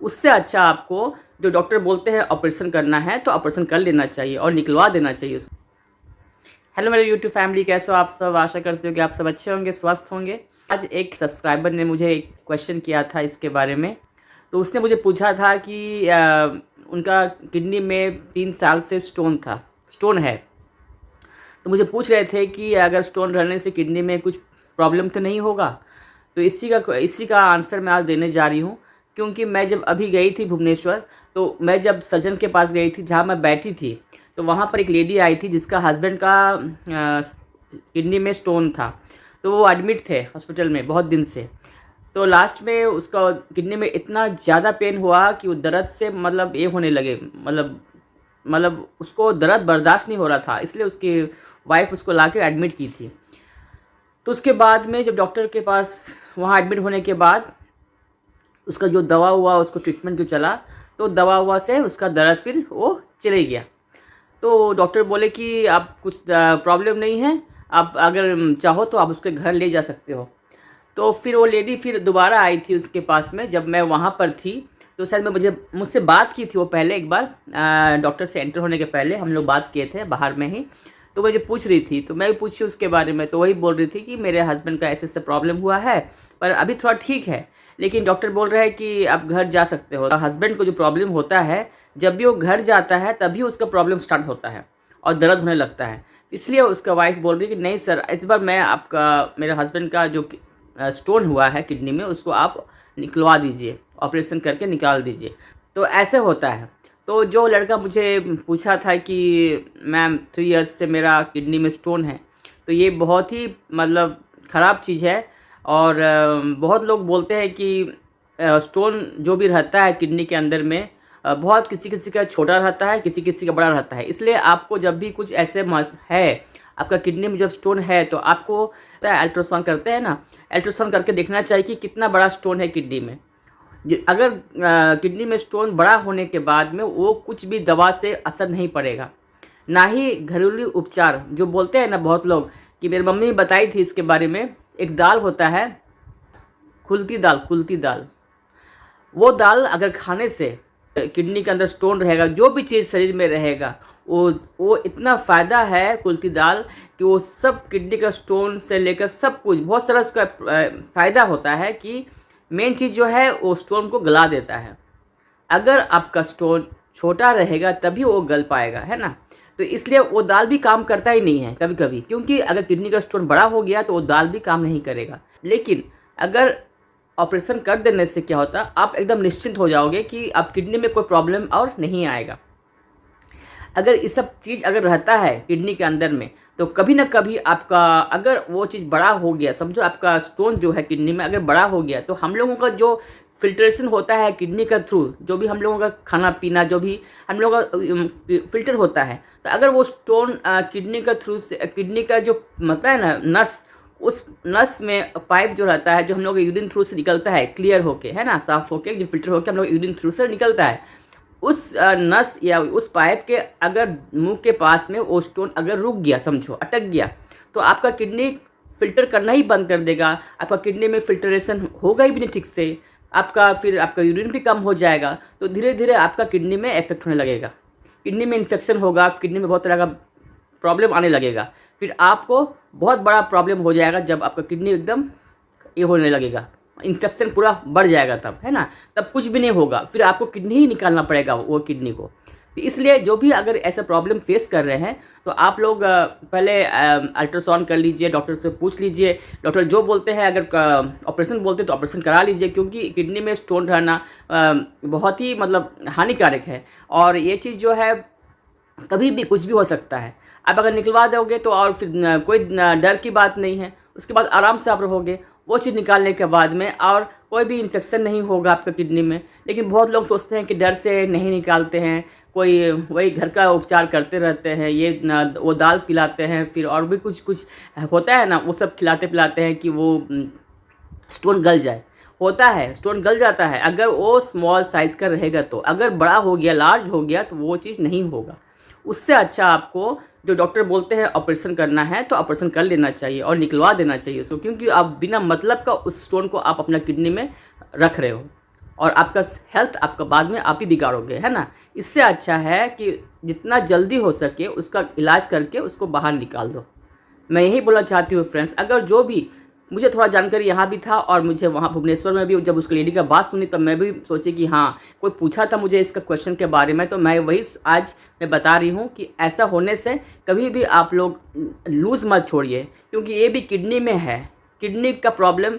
उससे अच्छा आपको जो डॉक्टर बोलते हैं ऑपरेशन करना है तो ऑपरेशन कर लेना चाहिए और निकलवा देना चाहिए उसको। हेलो मेरे यूट्यूब फैमिली, कैसे हो आप सब? आशा करती हूँ कि आप सब अच्छे होंगे, स्वस्थ होंगे। आज एक सब्सक्राइबर ने मुझे एक क्वेश्चन किया था इसके बारे में। तो उसने मुझे पूछा था कि उनका किडनी में 3 साल से स्टोन है। तो मुझे पूछ रहे थे कि अगर स्टोन रहने से किडनी में कुछ प्रॉब्लम तो नहीं होगा। तो इसी का आंसर मैं आज देने जा रही हूँ। क्योंकि मैं जब अभी गई थी भुवनेश्वर, तो मैं जब सर्जन के पास गई थी जहाँ मैं बैठी थी, तो वहाँ पर एक लेडी आई थी जिसका हस्बैंड का किडनी में स्टोन था। तो वो एडमिट थे हॉस्पिटल में बहुत दिन से। तो लास्ट में उसका किडनी में इतना ज़्यादा पेन हुआ कि वो दर्द से मतलब ये होने लगे, मतलब उसको दर्द बर्दाश्त नहीं हो रहा था, इसलिए उसकी वाइफ उसको ला के एडमिट की थी। तो उसके बाद में जब डॉक्टर के पास वहाँ एडमिट होने के बाद उसका जो दवा हुआ, उसको ट्रीटमेंट जो चला, तो दवा हुआ से उसका दर्द फिर वो चले गया। तो डॉक्टर बोले कि आप कुछ प्रॉब्लम नहीं है, आप अगर चाहो तो आप उसके घर ले जा सकते हो। तो फिर वो लेडी फिर दोबारा आई थी उसके पास में जब मैं वहाँ पर थी। तो शायद मुझसे बात की थी वो पहले एक बार, डॉक्टर से एंटर होने के पहले हम लोग बात किए थे बाहर में ही। तो मुझे पूछ रही थी, तो मैं भी पूछी उसके बारे में। तो वही बोल रही थी कि मेरे हस्बैंड का ऐसे प्रॉब्लम हुआ है, पर अभी थोड़ा ठीक है, लेकिन डॉक्टर बोल रहे हैं कि आप घर जा सकते हो। हस्बैंड को जो प्रॉब्लम होता है, जब भी वो घर जाता है तभी उसका प्रॉब्लम स्टार्ट होता है और दर्द होने लगता है। इसलिए उसका वाइफ बोल रही है कि नहीं सर, इस बार मैं मेरे हस्बैंड का जो स्टोन हुआ है किडनी में, उसको आप निकलवा दीजिए, ऑपरेशन करके निकाल दीजिए। तो ऐसे होता है। तो जो लड़का मुझे पूछा था कि मैम 3 इयर्स से मेरा किडनी में स्टोन है, तो ये बहुत ही मतलब ख़राब चीज़ है। और बहुत लोग बोलते हैं कि स्टोन जो भी रहता है किडनी के अंदर में, बहुत किसी किसी का छोटा रहता है, किसी किसी का बड़ा रहता है। इसलिए आपको जब भी कुछ ऐसे है, आपका किडनी में जब स्टोन है, तो आपको अल्ट्रासाउंड करते हैं ना, अल्ट्रासाउंड करके देखना चाहिए कि कितना बड़ा स्टोन है किडनी में। अगर किडनी में स्टोन बड़ा होने के बाद में वो कुछ भी दवा से असर नहीं पड़ेगा, ना ही घरेलू उपचार जो बोलते हैं ना बहुत लोग, कि मेरी मम्मी बताई थी इसके बारे में। एक दाल होता है, कुल्थी दाल। वो दाल अगर खाने से किडनी के अंदर स्टोन रहेगा, जो भी चीज़ शरीर में रहेगा, वो इतना फ़ायदा है कुल्थी दाल कि वो सब किडनी का स्टोन से लेकर सब कुछ बहुत सारा उसका फ़ायदा होता है। कि मेन चीज़ जो है वो स्टोन को गला देता है। अगर आपका स्टोन छोटा रहेगा तभी वो गल पाएगा, है ना। तो इसलिए वो दाल भी काम करता ही नहीं है कभी कभी, क्योंकि अगर किडनी का स्टोन बड़ा हो गया तो वो दाल भी काम नहीं करेगा। लेकिन अगर ऑपरेशन कर देने से क्या होता है, आप एकदम निश्चिंत हो जाओगे कि आप किडनी में कोई प्रॉब्लम और नहीं आएगा। अगर ये सब चीज़ अगर रहता है किडनी के अंदर में, तो कभी ना कभी आपका अगर वो चीज़ बड़ा हो गया, समझो आपका स्टोन जो है किडनी में अगर बड़ा हो गया, तो हम लोगों का जो फिल्ट्रेशन होता है किडनी का थ्रू, जो भी हम लोगों का खाना पीना, जो भी हम लोगों का फिल्टर होता है, तो अगर वो स्टोन किडनी का थ्रू से, किडनी का जो मतलब है ना नस, उस नस में पाइप जो रहता है, जो हम लोग यूरिन थ्रू से निकलता है क्लियर होके, है ना, साफ होके, जो फिल्टर होके हम लोग यूरिन थ्रू से निकलता है, उस नस या उस पाइप के अगर मुंह के पास में वो स्टोन अगर रुक गया, समझो अटक गया, तो आपका किडनी फिल्टर करना ही बंद कर देगा। आपका किडनी में फिल्टरेशन होगा ही भी नहीं ठीक से, फिर आपका यूरिन भी कम हो जाएगा। तो धीरे धीरे आपका किडनी में इफेक्ट होने लगेगा, किडनी में इन्फेक्शन होगा, किडनी में बहुत तरह का प्रॉब्लम आने लगेगा। फिर आपको बहुत बड़ा प्रॉब्लम हो जाएगा जब आपका किडनी एकदम ये होने लगेगा, इन्फेक्शन पूरा बढ़ जाएगा तब, है ना। तब कुछ भी नहीं होगा, फिर आपको किडनी ही निकालना पड़ेगा वो किडनी को। तो इसलिए जो भी अगर ऐसा प्रॉब्लम फेस कर रहे हैं, तो आप लोग पहले अल्ट्रासाउंड कर लीजिए, डॉक्टर से पूछ लीजिए। डॉक्टर जो बोलते हैं, अगर ऑपरेशन बोलते हैं तो ऑपरेशन करा लीजिए, क्योंकि किडनी में स्टोन रहना बहुत ही मतलब हानिकारक है। और ये चीज़ जो है कभी भी कुछ भी हो सकता है। आप अगर निकलवा दोगे तो और फिर कोई डर की बात नहीं है, उसके बाद आराम से आप रहोगे वो चीज़ निकालने के बाद में, और कोई भी इन्फेक्शन नहीं होगा आपका किडनी में। लेकिन बहुत लोग सोचते हैं कि डर से नहीं निकालते हैं, कोई वही घर का उपचार करते रहते हैं, ये वो दाल पिलाते हैं, फिर और भी कुछ कुछ होता है ना, वो सब खिलाते पिलाते हैं कि वो स्टोन गल जाए। होता है, स्टोन गल जाता है अगर वो स्मॉल साइज़ का रहेगा। तो अगर बड़ा हो गया, लार्ज हो गया, तो वो चीज़ नहीं होगा। उससे अच्छा आपको जो डॉक्टर बोलते हैं ऑपरेशन करना है तो ऑपरेशन कर लेना चाहिए और निकलवा देना चाहिए उसको, क्योंकि आप बिना मतलब का उस स्टोन को आप अपना किडनी में रख रहे हो। और आपका हेल्थ आपका बाद में आप ही बिगाड़ोगे, है ना। इससे अच्छा है कि जितना जल्दी हो सके उसका इलाज करके उसको बाहर निकाल दो। मैं यही बोलना चाहती हूँ फ्रेंड्स, अगर जो भी मुझे थोड़ा जानकारी यहाँ भी था और मुझे वहाँ भुवनेश्वर में भी जब उस लेडी का बात सुनी तब मैं भी सोची कि हाँ, कोई पूछा था मुझे इसका क्वेश्चन के बारे में, तो मैं वही आज मैं बता रही हूँ कि ऐसा होने से कभी भी आप लोग लूज़ मत छोड़िए, क्योंकि ये भी किडनी में है। किडनी का प्रॉब्लम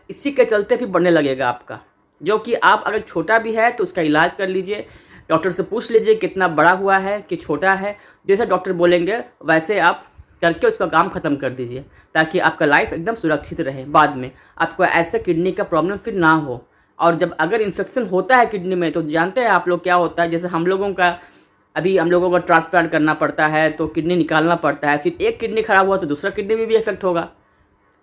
इसी के चलते भी बढ़ने लगेगा आपका, जो कि आप अगर छोटा भी है तो उसका इलाज कर लीजिए। डॉक्टर से पूछ लीजिए कितना बड़ा हुआ है कि छोटा है, जैसे डॉक्टर बोलेंगे वैसे आप करके उसका काम ख़त्म कर दीजिए, ताकि आपका लाइफ एकदम सुरक्षित रहे, बाद में आपको ऐसे किडनी का प्रॉब्लम फिर ना हो। और जब अगर इन्फेक्शन होता है किडनी में तो जानते हैं आप लोग क्या होता है, जैसे हम लोगों का अभी हम लोगों को ट्रांसप्लांट करना पड़ता है तो किडनी निकालना पड़ता है, फिर एक किडनी खराब हुआ तो दूसरा किडनी में भी इफेक्ट होगा।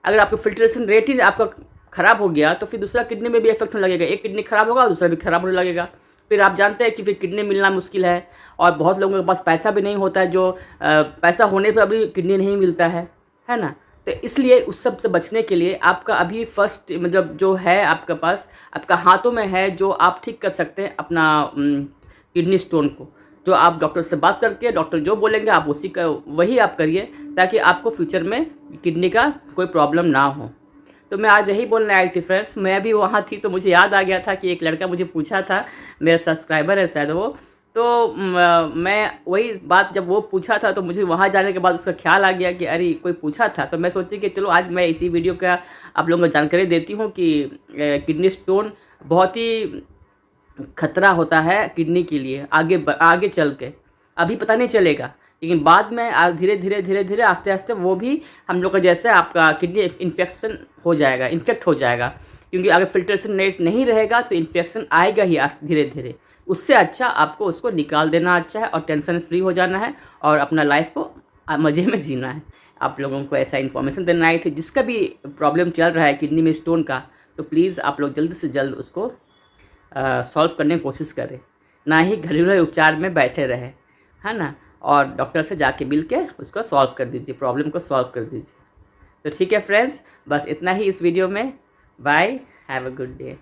अगर आपका फिल्ट्रेशन रेट ही आपका ख़राब हो गया तो फिर दूसरा किडनी में भी इफेक्ट होने लगेगा, एक किडनी खराब होगा दूसरा भी खराब होने लगेगा। फिर आप जानते हैं कि फिर किडनी मिलना मुश्किल है, और बहुत लोगों के पास पैसा भी नहीं होता है, जो पैसा होने पर भी किडनी नहीं मिलता है ना। तो इसलिए उस सब से बचने के लिए आपका अभी फर्स्ट मतलब जो है आपके पास आपका हाथों में है, जो आप ठीक कर सकते हैं अपना किडनी स्टोन को, जो आप डॉक्टर से बात करके डॉक्टर जो बोलेंगे आप उसी का वही आप करिए, ताकि आपको फ्यूचर में किडनी का कोई प्रॉब्लम ना हो। तो मैं आज यही बोलने आई थी फ्रेंड्स, मैं भी वहाँ थी तो मुझे याद आ गया था कि एक लड़का मुझे पूछा था, मेरा सब्सक्राइबर है शायद वो, तो मैं वही बात जब वो पूछा था तो मुझे वहाँ जाने के बाद उसका ख्याल आ गया कि अरे कोई पूछा था, तो मैं सोची कि चलो आज मैं इसी वीडियो का आप लोगों को जानकारी देती हूँ कि किडनी स्टोन बहुत ही खतरा होता है किडनी के लिए आगे चल के। अभी पता नहीं चलेगा, लेकिन बाद में धीरे धीरे आस्ते आस्ते वो भी हम लोग का जैसे आपका किडनी इन्फेक्शन हो जाएगा, इन्फेक्ट हो जाएगा, क्योंकि अगर फिल्ट्रेशन रेट नहीं रहेगा तो इन्फेक्शन आएगा ही धीरे धीरे। उससे अच्छा आपको उसको निकाल देना अच्छा है और टेंशन फ्री हो जाना है और अपना लाइफ को मज़े में जीना है। आप लोगों को ऐसा इन्फॉर्मेशन देना आई थी, जिसका भी प्रॉब्लम चल रहा है किडनी में स्टोन का, तो प्लीज़ आप लोग जल्द से जल्द उसको सॉल्व करने की कोशिश करें, ना ही घरेलू उपचार में बैठे रहे, है ना। और डॉक्टर से जाके मिल के उसको सॉल्व कर दीजिए, प्रॉब्लम को सॉल्व कर दीजिए। तो ठीक है फ्रेंड्स, बस इतना ही इस वीडियो में। Bye, have a good day.